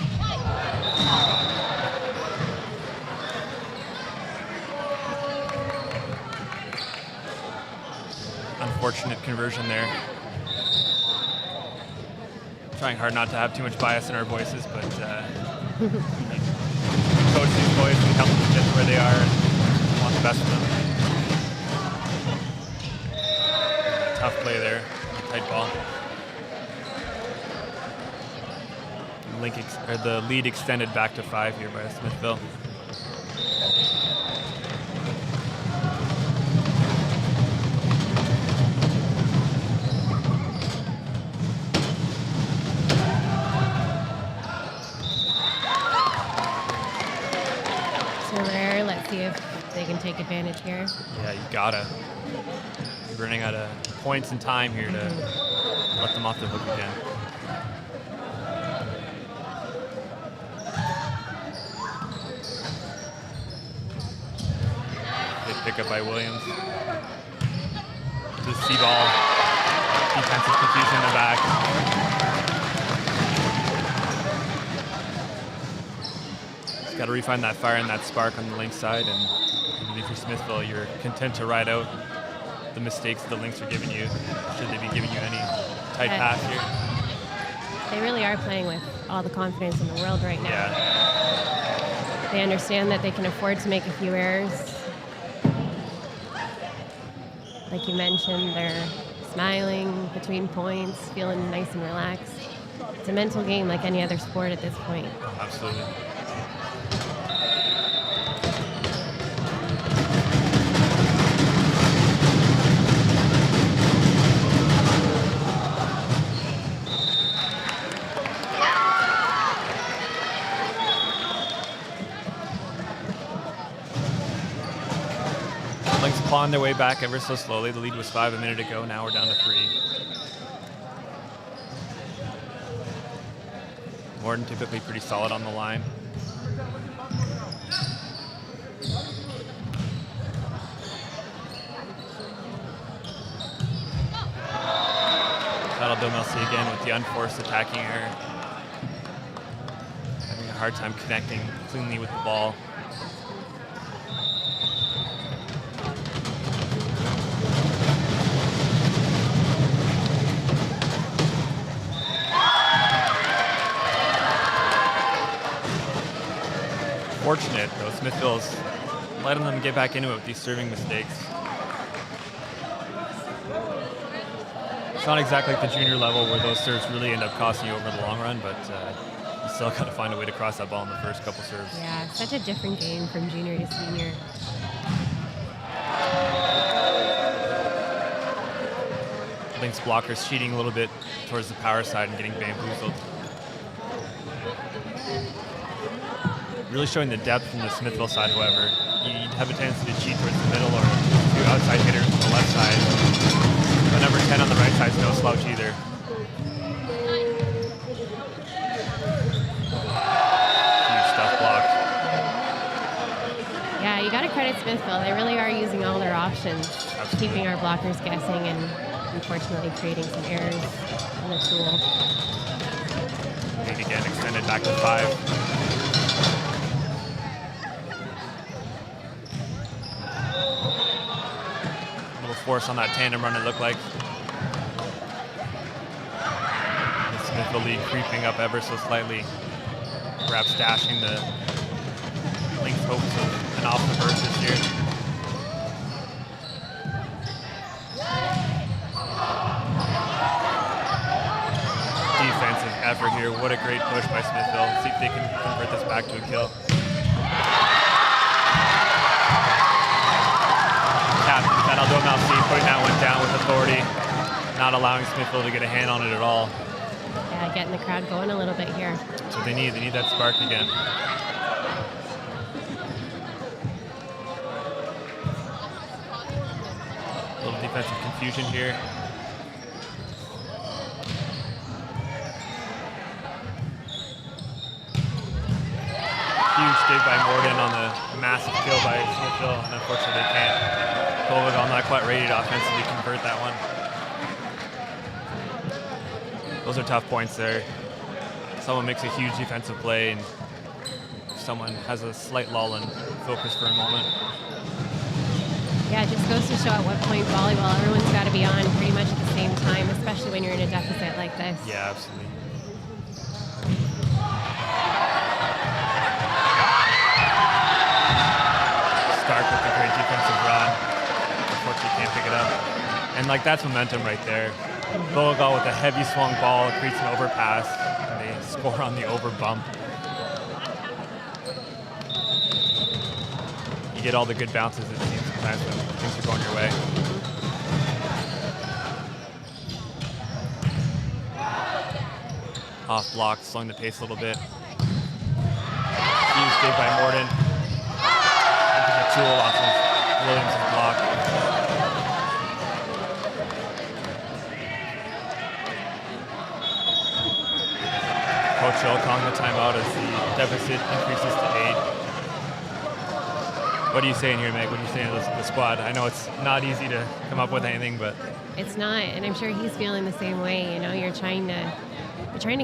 Unfortunate conversion there. Trying hard not to have too much bias in our voices, but coach these boys and help them get to where they are and want the best for them. Tough play there, tight ball. The lead extended back to 5 here by Smithville. Let's see if they can take advantage here. Yeah, you gotta. You're running out of points and time here to let them off the hook again. Good pickup by Williams. The C-ball. Defensive confusion in the back. Got to refine that fire and that spark on the Lynx side, and if you're Smithville, you're content to ride out the mistakes the Lynx are giving you, should they be giving you any tight pass here. They really are playing with all the confidence in the world right now. Yeah. They understand that they can afford to make a few errors. Like you mentioned, they're smiling between points, feeling nice and relaxed. It's a mental game like any other sport at this point. Absolutely. Lynx clawing their way back ever so slowly. The lead was 5 a minute ago. Now we're down to 3. Morton typically pretty solid on the line. That'll Domelcy again with the unforced attacking error. Having a hard time connecting cleanly with the ball. Fortunate though, Smithville's letting them get back into it with these serving mistakes. It's not exactly like the junior level where those serves really end up costing you over the long run, but you still got to find a way to cross that ball in the first couple serves. Yeah, such a different game from junior to senior. Link's blockers cheating a little bit towards the power side and getting bamboozled. Really showing the depth from the Smithville side, however. You'd have a tendency to cheat towards the middle or two outside hitters on the left side. But number 10 on the right side is no slouch either. Huge stuff blocked. Yeah, you got to credit Smithville. They really are using all their options, keeping our blockers guessing and unfortunately creating some errors in the tool. Lead again extended back to 5. Force on that tandem run, it looked like. The Smithville lead creeping up ever so slightly, perhaps dashing the Link's hopes of an off the burst this year. Defensive effort here. What a great push by Smithville. See if they can convert this back to a kill. Domelcy putting that one down with authority, not allowing Smithville to get a hand on it at all. Yeah, getting the crowd going a little bit here. That's what they need. They need that spark again. A little defensive confusion here. Huge dig by Morgan on the massive kill by Smithville, and unfortunately they can't. Volleyball not quite ready to offensively convert that one. Those are tough points there. Someone makes a huge defensive play and someone has a slight lull and focus for a moment. Yeah, it just goes to show at what point volleyball, everyone's got to be on pretty much at the same time, especially when you're in a deficit like this. Yeah, absolutely. Stark with a great defensive run. Unfortunately can't pick it up. And like that's momentum right there. Volleyball with a heavy swung ball creates an overpass and they score on the over bump. You get all the good bounces it seems sometimes when things are going your way. Off block, slowing the pace a little bit. Huge dig by Morton. Into the tool off of Williams' block. Coach Hill calling the timeout as the deficit increases to 8. What are you saying here, Meg? What are you saying to the squad? I know it's not easy to come up with anything, but it's not, and I'm sure he's feeling the same way. You know, you're trying to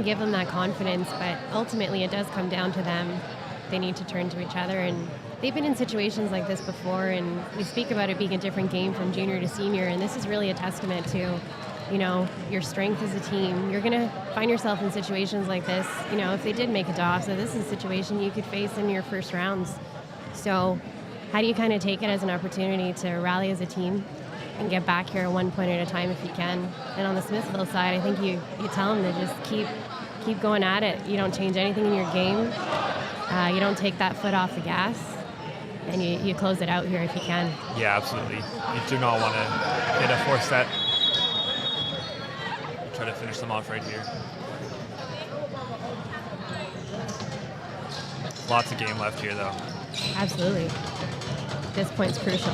give them that confidence, but ultimately it does come down to them. They need to turn to each other, and they've been in situations like this before, and we speak about it being a different game from junior to senior, and this is really a testament to, you know, your strength as a team. You're going to find yourself in situations like this. You know, if they did make it to OSSA, this is a situation you could face in your first rounds. So how do you kind of take it as an opportunity to rally as a team and get back here 1 point at a time if you can? And on the Smithville side, I think you tell them to just keep going at it. You don't change anything in your game. You don't take that foot off the gas, and you close it out here if you can. Yeah, absolutely. You do not want to hit a 4 set. Try to finish them off right here. Lots of game left here, though. Absolutely. This point's crucial.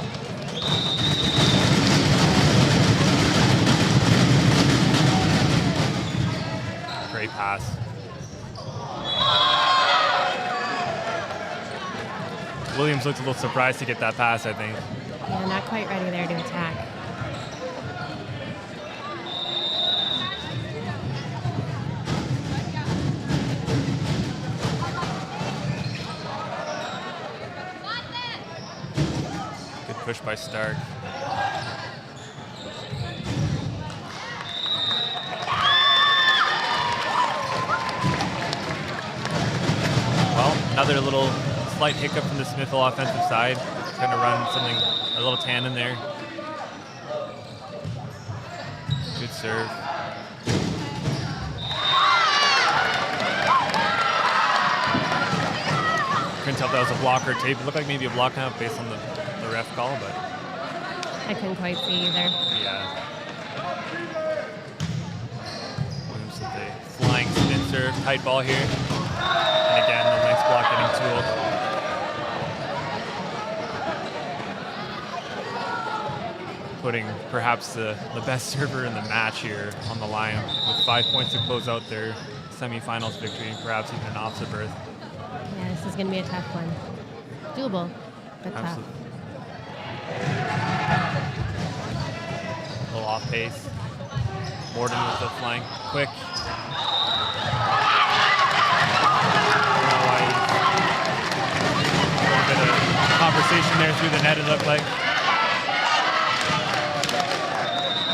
Great pass. Williams looked a little surprised to get that pass, I think. Yeah, not quite ready there to attack. Good push by Stark. Well, another little slight hiccup from the Smithville offensive side. Trying to run something, a little tandem there. Good serve. Couldn't tell if that was a block or tape. It looked like maybe a block now based on the ref call, but I couldn't quite see either. yeah. Williams with a flying spin serve, tight ball here. And again, the Lynx block getting tooled. Putting perhaps the best server in the match here on the line with 5 points to close out their semifinals victory and perhaps even an opposite berth. Yeah, this is going to be a tough one. Doable, but tough. A little off pace. Morden with the flying quick. A little bit of conversation there through the net, it looked like.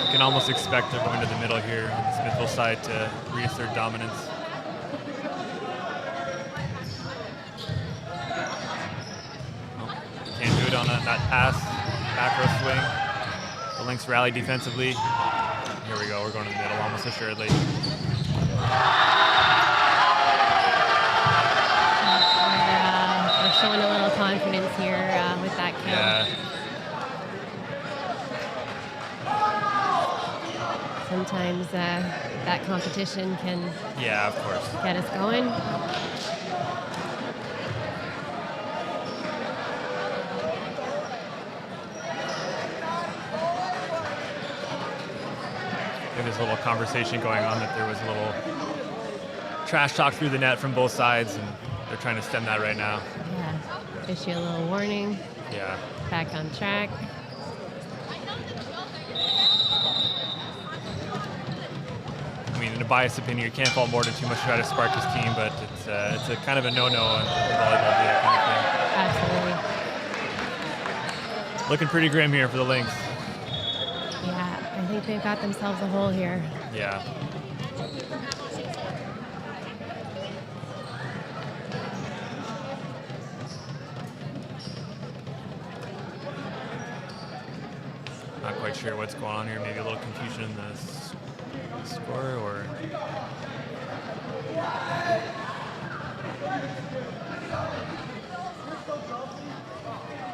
You can almost expect they're going to the middle here on the Smithville side to reassert dominance. Oh, can't do it on that pass. Back row swing. The Lynx rally defensively. Here we go, we're going to the middle almost assuredly. We're showing a little confidence here with that kill. Yeah. Sometimes that competition can Of course. get us going. There's a little conversation going on that there was a little trash talk through the net from both sides, and they're trying to stem that right now. Yeah, issue a little warning. Yeah. Back on track. I mean, in a biased opinion, you can't fault Morden too much to try to spark his team, but it's a kind of a no-no in volleyball, kind Absolutely. of thing. Looking pretty grim here for the Lynx. Yeah, I think they've got themselves a hole here. Yeah. Not quite sure what's going on here. Maybe a little confusion in the score, or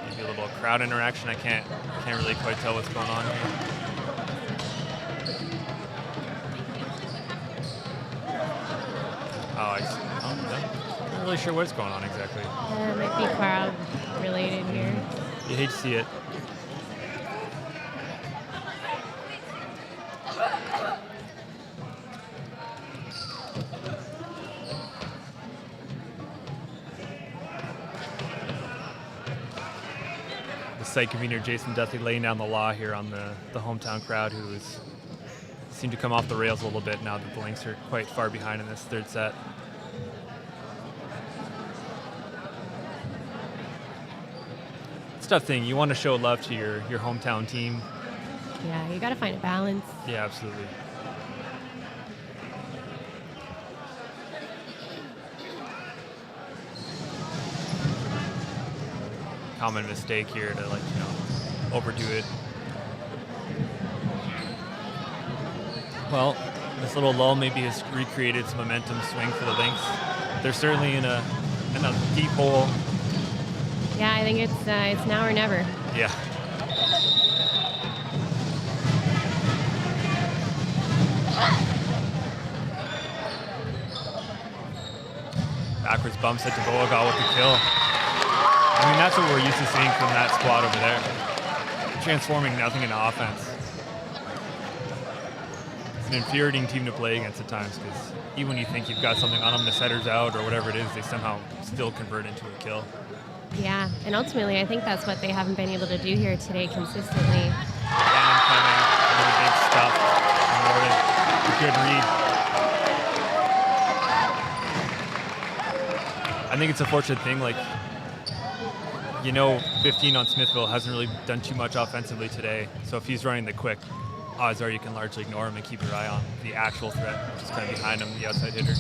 maybe a little crowd interaction. I can't really quite tell what's going on here. Oh, I'm not really sure what's going on exactly. It might be crowd related here. You hate to see it. Site convener Jason Duthie laying down the law here on the hometown crowd, who seemed to come off the rails a little bit now that the Lynx are quite far behind in this third set. It's a tough thing. You want to show love to your hometown team. Yeah, you got to find a balance. Yeah, absolutely. Common mistake here to overdo it. Well, this little lull maybe has recreated some momentum swing for the Lynx. They're certainly in a deep hole. Yeah, I think it's now or never. Yeah. Backwards bumps it to Beauregard with the kill. I mean, that's what we're used to seeing from that squad over there. Transforming nothing into offense. It's an infuriating team to play against at times, because even when you think you've got something on them, the setter's out or whatever it is, they somehow still convert into a kill. Yeah, and ultimately I think that's what they haven't been able to do here today consistently. Cannon coming, really big stuff. Morgan, good read. I think it's a fortunate thing, like, 15 on Smithville hasn't really done too much offensively today. So if he's running the quick, odds are you can largely ignore him and keep your eye on the actual threat, which is kind of behind him, the outside hitter.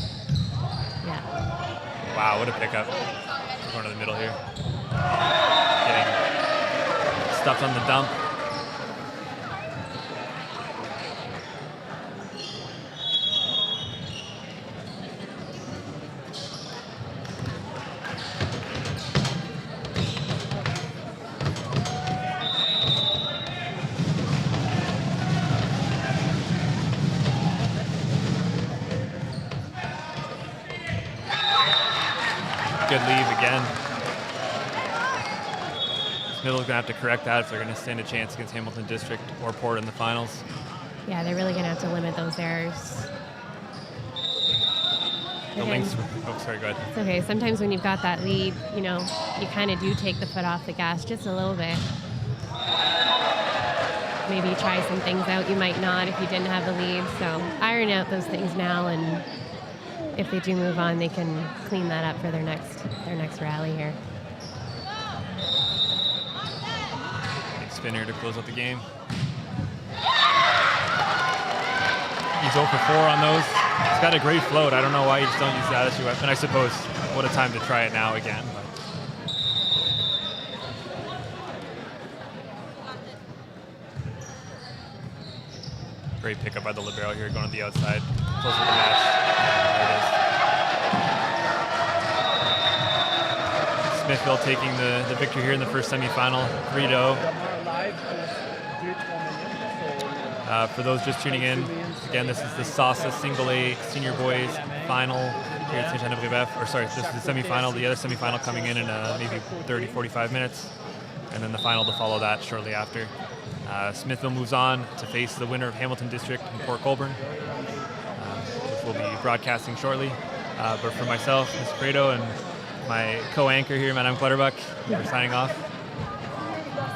Yeah. Wow, what a pickup. Going to the middle here. Getting stuffed on the dump. Good leave again. Smithville's going to have to correct that if they're going to stand a chance against Hamilton District or Port in the finals. Yeah, they're really going to have to limit those errors. The Lynx, sorry, go ahead. It's okay. Sometimes when you've got that lead, you kind of do take the foot off the gas just a little bit. Maybe try some things out you might not if you didn't have the lead. So iron out those things now, and if they do move on, they can clean that up for their next rally here. Big spinner to close out the game. He's 0 for 4 on those. He's got a great float. I don't know why you just don't use that as your weapon. I suppose what a time to try it now again. But. Great pickup by the libero here, going to the outside. Close with the match. There it is. Smithville taking the victory here in the first semifinal, 3-0. For those just tuning in, again, this is the SOSSA Single A Senior Boys Final here at Saint-Jean-de-Brébeuf. Or sorry, this is the semifinal. The other semifinal coming in maybe 30, 45 minutes. And then the final to follow that shortly after. Smithville moves on to face the winner of Hamilton District and Port Colborne, which we'll be broadcasting shortly. But for myself, Mr. Fredo, and my co-anchor here, Madame Clutterbuck, we're signing off.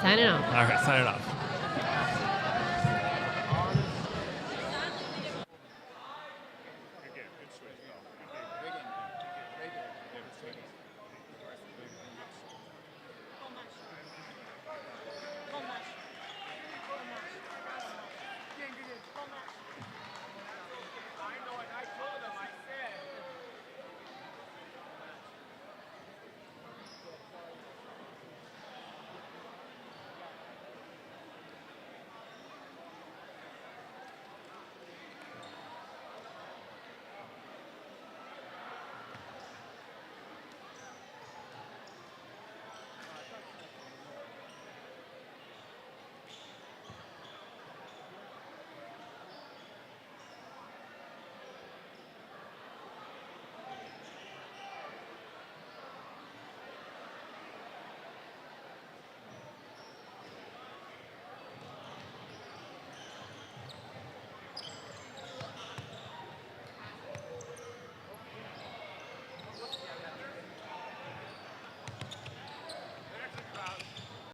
Signing off. All right, signing off.